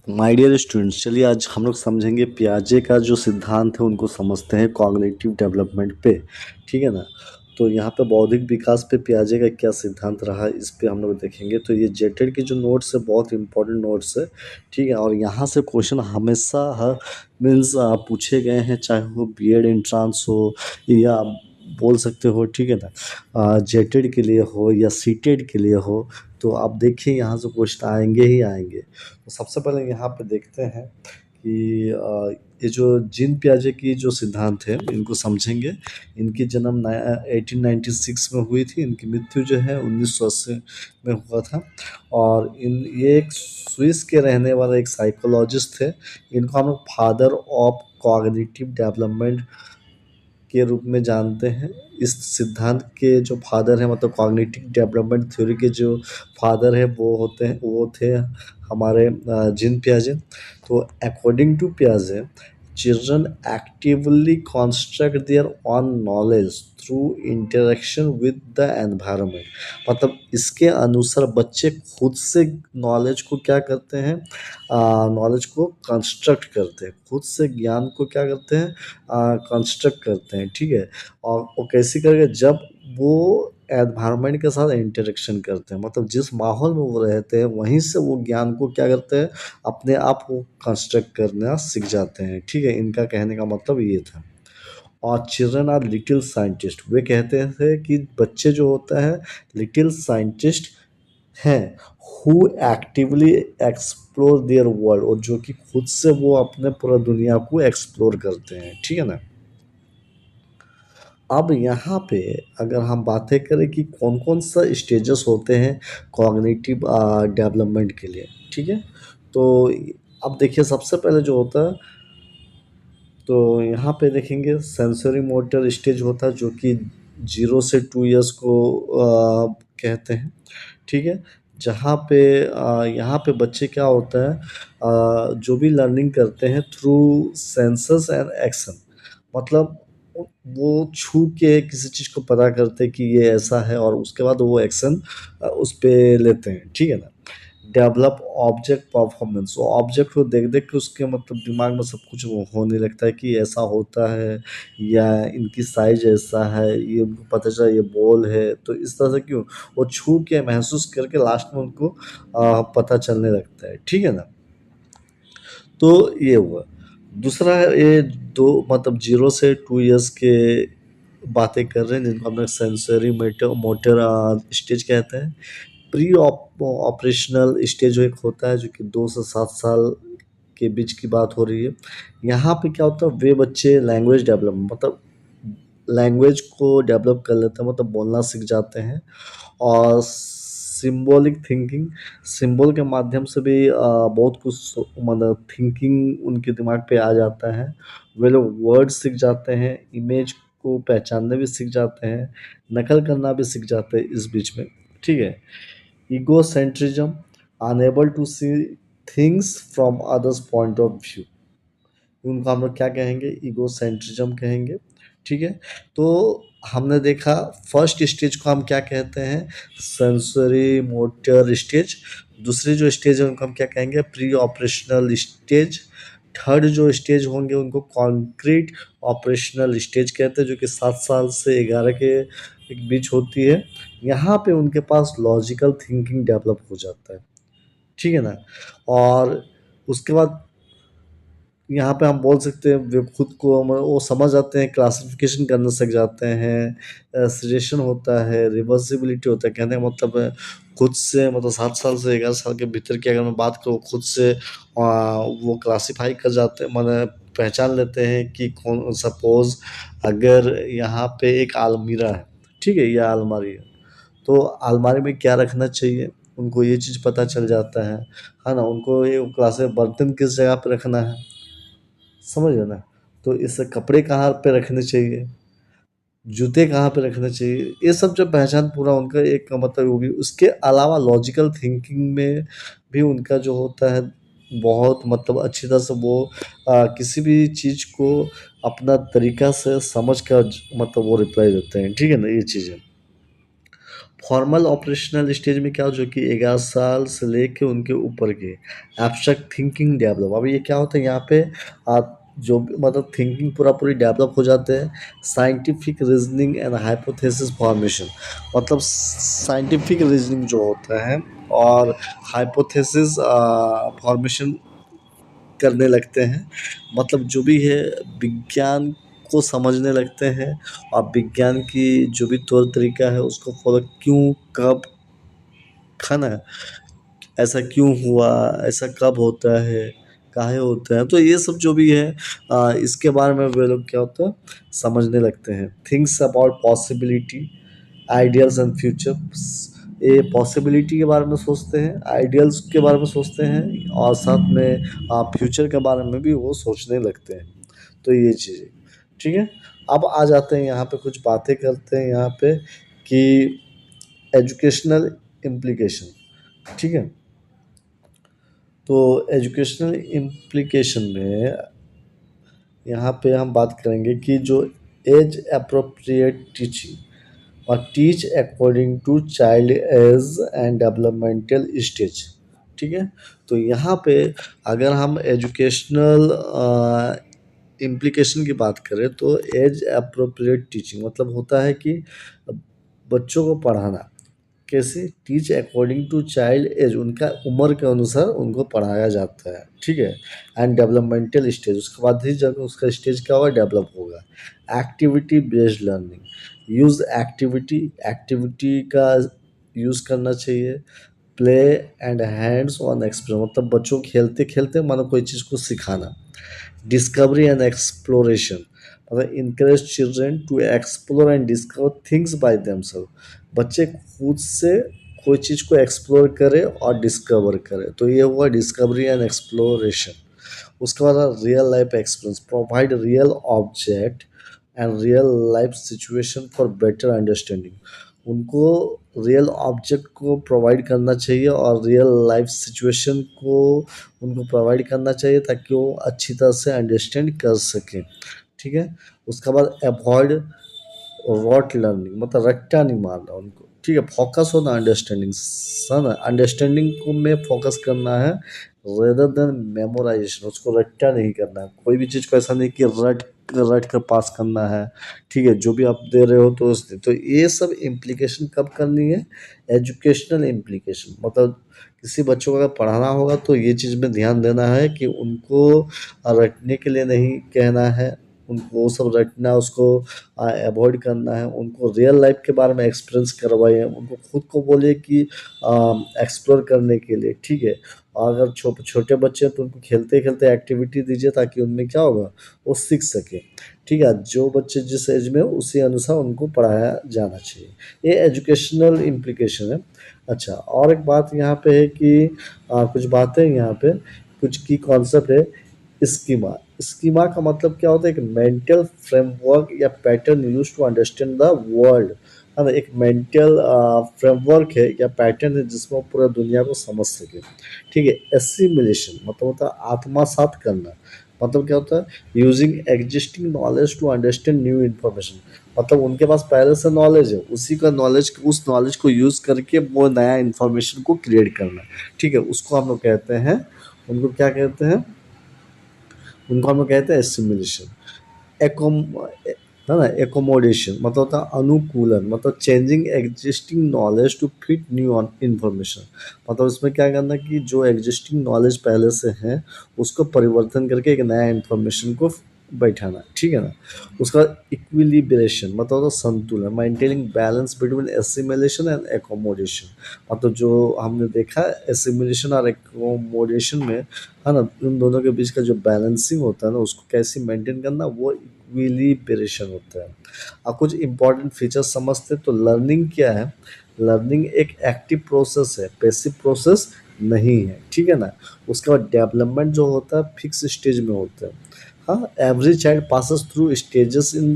My dear students, चलिए आज हम लोग समझेंगे पियाजे का जो सिद्धांत है उनको समझते हैं कॉग्निटिव डेवलपमेंट पे। ठीक है ना। तो यहाँ पे बौद्धिक विकास पे पियाजे का क्या सिद्धांत रहा इस पे हम लोग देखेंगे। तो ये जेटेड के जो नोट्स है बहुत इंपॉर्टेंट नोट्स है। ठीक है, और यहाँ से क्वेश्चन हमेशा हर मीन्स पूछे गए हैं, चाहे वो बीएड एंट्रांस हो या बोल सकते हो, ठीक है ना, जेटेड के लिए हो या सीटेड के लिए हो। तो आप देखिए यहाँ से क्वेश्चन आएंगे ही आएंगे। तो सबसे पहले यहाँ पे देखते हैं कि ये जो जीन पियाजे की जो सिद्धांत है इनको समझेंगे। इनकी जन्म 1896 में हुई थी, इनकी मृत्यु जो है 1980 में हुआ था। और ये एक स्विस के रहने वाला एक साइकोलॉजिस्ट थे। इनको हम लोग फादर ऑफ कॉग्निटिव डेवलपमेंट के रूप में जानते हैं। इस सिद्धांत के जो फादर हैं, मतलब कॉग्निटिव डेवलपमेंट थ्योरी के जो फादर है वो थे हमारे जीन पियाजे। तो अकॉर्डिंग टू पियाजे, children actively construct their own knowledge through interaction with the environment. मतलब इसके अनुसार बच्चे खुद से नॉलेज को क्या करते हैं, नॉलेज को कंस्ट्रक्ट करते हैं, खुद से ज्ञान को क्या करते हैं, कंस्ट्रक्ट करते हैं। ठीक है, और वो कैसे करेंगे, जब वो एनवायरनमेंट के साथ इंटरेक्शन करते हैं, मतलब जिस माहौल में वो रहते हैं वहीं से वो ज्ञान को क्या करते हैं, अपने आप को कंस्ट्रक्ट करना सीख जाते हैं। ठीक है, इनका कहने का मतलब ये था। और चिल्ड्रन आर लिटिल साइंटिस्ट, वे कहते थे कि बच्चे जो होता है लिटिल साइंटिस्ट हैं, who actively explore their world, और जो कि खुद से वो अपने पूरा दुनिया को एक्सप्लोर करते हैं। ठीक है ना। अब यहाँ पे अगर हम बातें करें कि कौन कौन सा स्टेजेस होते हैं कॉग्निटिव डेवलपमेंट के लिए। ठीक है, तो अब देखिए सबसे पहले जो होता है, तो यहाँ पे देखेंगे सेंसरी मोटर स्टेज होता है, जो कि 0 से 2 इयर्स को कहते हैं। ठीक है, जहाँ पे यहाँ पे बच्चे क्या होता है, जो भी लर्निंग करते हैं थ्रू सेंसस एंड एक्शन। मतलब वो छू के किसी चीज़ को पता करते हैं कि ये ऐसा है, और उसके बाद वो एक्शन उस पे लेते हैं। ठीक है ना। डेवलप ऑब्जेक्ट परफॉर्मेंस, वो ऑब्जेक्ट को देख देख के उसके मतलब दिमाग में सब कुछ वो होने लगता है कि ऐसा होता है, या इनकी साइज ऐसा है, ये उनको पता चला ये बॉल है। तो इस तरह से क्यों वो छू के महसूस करके लास्ट में उनको पता चलने लगता है। ठीक है ना। तो ये हुआ। दूसरा है ये दो, मतलब 0 से 2 इयर्स के बातें कर रहे हैं, जिनको हम लोग सेंसरी मोटर मोटर स्टेज कहते हैं। प्री ऑपरेशनल स्टेज जो एक होता है, जो कि 2 से 7 साल के बीच की बात हो रही है। यहाँ पे क्या होता है, वे बच्चे लैंग्वेज डेवलप, मतलब लैंग्वेज को डेवलप कर लेते हैं, मतलब बोलना सीख जाते हैं। और सिंबॉलिक थिंकिंग, सिंबल के माध्यम से भी बहुत कुछ मतलब थिंकिंग उनके दिमाग पे आ जाता है। वे लोग वर्ड सीख जाते हैं, इमेज को पहचानने भी सीख जाते हैं, नकल करना भी सीख जाते हैं इस बीच में। ठीक है। Egocentrism, unable to see things from others point of view, उनको हम लोग क्या कहेंगे, ईगोसेंट्रिज्म कहेंगे। ठीक है। तो हमने देखा फर्स्ट स्टेज को हम क्या कहते हैं, सेंसरी मोटर स्टेज। दूसरी जो स्टेज है उनको हम क्या कहेंगे, प्री ऑपरेशनल स्टेज। थर्ड जो स्टेज होंगे उनको कॉन्क्रीट ऑपरेशनल स्टेज कहते हैं, जो कि 7 साल से 11 के एक बीच होती है। यहाँ पे उनके पास लॉजिकल थिंकिंग डेवलप हो जाता है। ठीक है ना। और उसके बाद यहाँ पे हम बोल सकते हैं वे खुद को वो समझ जाते हैं, क्लासिफिकेशन करना सीख जाते हैं, सजेशन होता है, रिवर्सिबिलिटी होता है। कहने का मतलब है खुद से, मतलब 7 साल से 11 साल के भीतर की अगर मैं बात करूँ, खुद से वो क्लासीफाई कर जाते हैं, मैंने पहचान लेते हैं कि कौन, सपोज अगर यहाँ पे एक अलमीरा है, ठीक है, या अलमारी है, तो अलमारी में क्या रखना चाहिए उनको ये चीज़ पता चल जाता है ना। उनको ये क्लास में बर्तन किस जगह पे रखना है, समझ रहे ना। तो इससे कपड़े कहाँ पे रखने चाहिए, जूते कहाँ पे रखने चाहिए, ये सब जब पहचान पूरा उनका एक का मतलब होगी। उसके अलावा लॉजिकल थिंकिंग में भी उनका जो होता है बहुत मतलब अच्छी तरह से वो किसी भी चीज़ को अपना तरीका से समझ कर मतलब वो रिप्लाई देते हैं। ठीक है ना, ये चीज़ें। फॉर्मल ऑपरेशनल स्टेज में क्या हो, जो कि 11 साल से लेके उनके ऊपर के एब्स्ट्रैक्ट थिंकिंग डेवलप। अब ये क्या होता है यहाँ पे, आप जो भी मतलब थिंकिंग पूरा पूरी डेवलप हो जाते हैं। Scientific reasoning and hypothesis formation, मतलब साइंटिफिक रीजनिंग जो होता है और हाइपोथेसिस फॉर्मेशन करने लगते हैं। मतलब जो भी है विज्ञान को समझने लगते हैं, और विज्ञान की जो भी तौर तरीका है उसको फॉलो, क्यों कब खाना, ऐसा क्यों हुआ, ऐसा कब होता है, काहे होता है, तो ये सब जो भी है इसके बारे में वे लोग क्या होता है समझने लगते हैं। Things about possibility, ideals and future, ये पॉसिबिलिटी के बारे में सोचते हैं, आइडियल्स के बारे में सोचते हैं, और साथ में फ्यूचर के बारे में भी वो सोचने लगते हैं। तो ये चीज़ें ठीक है। अब आ जाते हैं यहाँ पे, कुछ बातें करते हैं यहाँ पे कि एजुकेशनल इम्प्लीकेशन। ठीक है, तो एजुकेशनल इम्प्लीकेशन में यहाँ पे हम बात करेंगे कि जो एज अप्रोप्रिएट टीचिंग और teach according to child age and developmental stage. ठीक है, तो यहाँ पे अगर हम एजुकेशनल इम्प्लीकेशन की बात करें तो एज अप्रोप्रिएट टीचिंग मतलब होता है कि बच्चों को पढ़ाना कैसे, teach according to child age, उनका उम्र के अनुसार उनको पढ़ाया जाता है। ठीक है, एंड डेवलपमेंटल स्टेज, उसके बाद ही जब उसका स्टेज क्या होगा, डेवलप होगा। Activity based learning, use activity, activity का यूज़ करना चाहिए। Play and hands on experience, मतलब बच्चों खेलते खेलते मानो कोई चीज़ को सिखाना। डिस्कवरी एंड एक्सप्लोरेशन, मतलब encourage children to explore and discover things by themselves, बच्चे खुद से कोई चीज़ को एक्सप्लोर करे और डिस्कवर करे, तो ये हुआ डिस्कवरी एंड एक्सप्लोरेशन। उसके बाद real life experience, provide real object and real life situation for better understanding, उनको रियल ऑब्जेक्ट को प्रोवाइड करना चाहिए और रियल लाइफ सिचुएशन को उनको प्रोवाइड करना चाहिए ताकि वो अच्छी तरह से अंडरस्टैंड कर सकें। ठीक है, उसके बाद अवॉइड रॉट लर्निंग, मतलब रट्टा नहीं मारना उनको। ठीक है, फोकस ऑन अंडरस्टैंडिंग, सन अंडरस्टैंडिंग को में फोकस करना है रेदर देन मेमोराइजेशन, उसको रट्टा नहीं करना है, कोई भी चीज़ को ऐसा नहीं कि रट रट कर पास करना है। ठीक है, जो भी आप दे रहे हो तो ये सब इम्प्लीकेशन कब करनी है, एजुकेशनल इम्प्लीकेशन, मतलब किसी बच्चों को अगर पढ़ाना होगा तो ये चीज़ में ध्यान देना है कि उनको रटने के लिए नहीं कहना है, उनको वो सब रटना उसको अवॉइड करना है, उनको रियल लाइफ के बारे में एक्सपीरियंस करवाइए, उनको खुद को बोलिए कि एक्सप्लोर करने के लिए। ठीक है, और अगर छोटे बच्चे हैं तो उनको खेलते खेलते एक्टिविटी दीजिए ताकि उनमें क्या होगा, वो सीख सके। ठीक है, जो बच्चे जिस एज में हो उसी अनुसार उनको पढ़ाया जाना चाहिए। ये एजुकेशनल इम्प्लीकेशन है। अच्छा, और एक बात यहाँ पे है कि कुछ बातें यहाँ पे, कुछ की कॉन्सेप्ट है। स्कीमा, स्कीमा का मतलब क्या होता है, एक मेंटल फ्रेमवर्क या pattern use to understand the world, है ना, एक मेंटल फ्रेमवर्क है या पैटर्न है जिसमें वो पूरा दुनिया को समझ सके। ठीक है, एसिमिलेशन मतलब होता है आत्मसात करना, मतलब क्या होता है, using existing knowledge to understand new information, मतलब उनके पास पहले से नॉलेज है, उसी का नॉलेज, उस नॉलेज को यूज करके वो नया इन्फॉर्मेशन को क्रिएट करना। ठीक है, उसको हम लोग कहते हैं, उनको क्या कहते हैं, उनको हम लोग कहते हैं एसिमिलेशन। एकोम है ना, एकोमोडेशन मतलब होता है अनुकूलन, मतलब changing existing knowledge to fit new information, मतलब इसमें क्या करना कि जो एग्जिस्टिंग नॉलेज पहले से है उसको परिवर्तन करके एक नया इन्फॉर्मेशन को बैठाना। ठीक है ना, उसका इक्विलिब्रेशन मतलब होता है संतुलन, maintaining balance between assimilation and accommodation, मतलब जो हमने देखा एसिमिलेशन और एकोमोडेशन में, है ना, उन दोनों के बीच का जो बैलेंसिंग होता है ना उसको कैसे मेंटेन करना, वो इक्विलिब्रेशन होता है। अब कुछ इंपॉर्टेंट फीचर्स समझते हैं, तो लर्निंग क्या है, लर्निंग एक एक्टिव प्रोसेस है, पैसिव प्रोसेस नहीं है। ठीक है ना, उसके बाद डेवलपमेंट जो होता है फिक्स स्टेज में होता है। हाँ, every child passes through stages in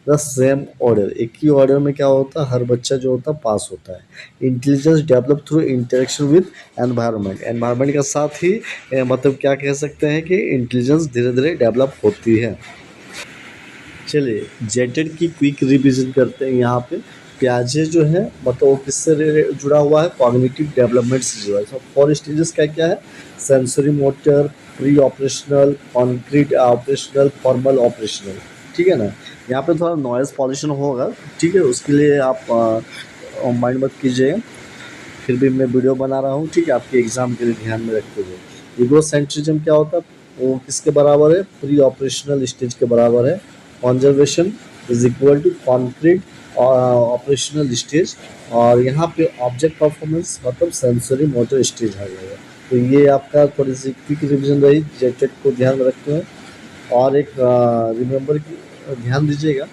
the same order, एक ही ऑर्डर में क्या होता है, हर बच्चा जो होता है पास होता है। Intelligence develop through interaction with environment, environment के साथ ही मतलब क्या कह सकते हैं कि इंटेलिजेंस धीरे धीरे डेवलप होती है। चलिए जेटेड की क्विक रिवीजन करते हैं यहाँ पे। प्याजे जो है मतलब वो किससे जुड़ा हुआ है, कॉग्निटिव डेवलपमेंट से जुड़ा है। सब 4 स्टेजेस क्या क्या है, sensory motor, pre operational, concrete operational, formal operational. ठीक है ना। यहाँ पे थोड़ा नॉइज़ पॉल्यूशन होगा, ठीक है, उसके लिए आप माइंड मत कीजिएगा। फिर भी मैं वीडियो बना रहा हूँ, ठीक है, आपके एग्जाम के लिए ध्यान में रखते हुए। ईगोसेंट्रिज्म क्या होता है, वो किसके बराबर है, प्री ऑपरेशनल स्टेज के बराबर है। Conservation is equal to concrete operational stage. और यहाँ पे ऑब्जेक्ट परफॉर्मेंस मतलब सेंसरी मोटर स्टेज आ जाएगा। तो ये आपका थोड़ी सी क्विक रिविजन रही, जेटेट को ध्यान में रखते हुए। और एक रिमेंबर की ध्यान दीजिएगा,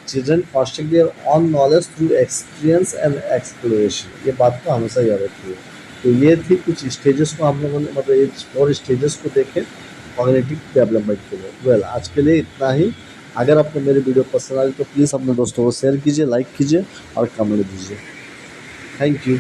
children construct their own knowledge through experience and exploration, ये बात को हमेशा याद रखिए। तो ये थी कुछ स्टेजेस को हम लोगों ने मतलब ये 4 स्टेजेस को देखे कॉग्निटिव डेवलपमेंट के लिए। वेल आज के लिए इतना ही। अगर आपको मेरी वीडियो पसंद आई तो प्लीज़ अपने दोस्तों को शेयर कीजिए, लाइक कीजिए और कमेंट दीजिए। Thank you.